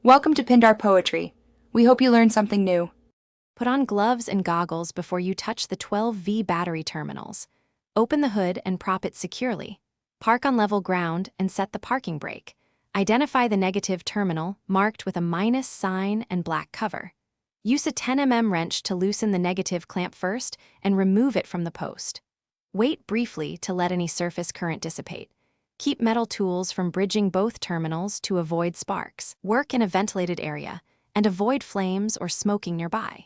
Welcome to Pindar Poetry. We hope you learned something new. Put on gloves and goggles before you touch the 12V battery terminals. Open the hood and prop it securely. Park on level ground and set the parking brake. Identify the negative terminal, marked with a minus sign and black cover. Use a 10 mm wrench to loosen the negative clamp first and remove it from the post. Wait briefly to let any surface current dissipate. Keep metal tools from bridging both terminals to avoid sparks. Work in a ventilated area and avoid flames or smoking nearby.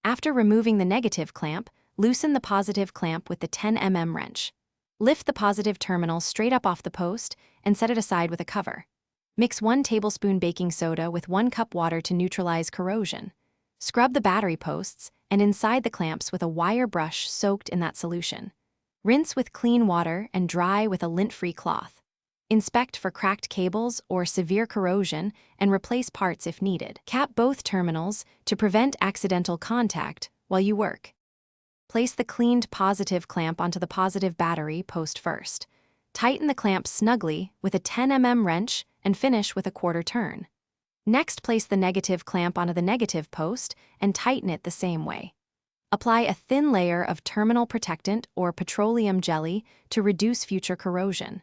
After removing the negative clamp, loosen the positive clamp with the 10 mm wrench. Lift the positive terminal straight up off the post and set it aside with a cover. Mix 1 tablespoon baking soda with 1 cup water to neutralize corrosion. Scrub the battery posts and inside the clamps with a wire brush soaked in that solution. Rinse with clean water and dry with a lint-free cloth. Inspect for cracked cables or severe corrosion and replace parts if needed. Cap both terminals to prevent accidental contact while you work. Place the cleaned positive clamp onto the positive battery post first. Tighten the clamp snugly with a 10 mm wrench and finish with a quarter turn. Next, place the negative clamp onto the negative post and tighten it the same way. Apply a thin layer of terminal protectant or petroleum jelly to reduce future corrosion.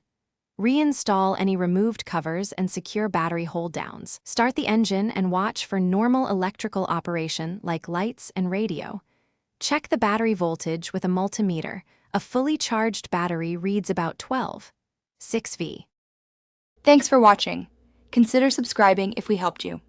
Reinstall any removed covers and secure battery hold-downs. Start the engine and watch for normal electrical operation like lights and radio. Check the battery voltage with a multimeter. A fully charged battery reads about 12.6 V. Thanks for watching. Consider subscribing if we helped you.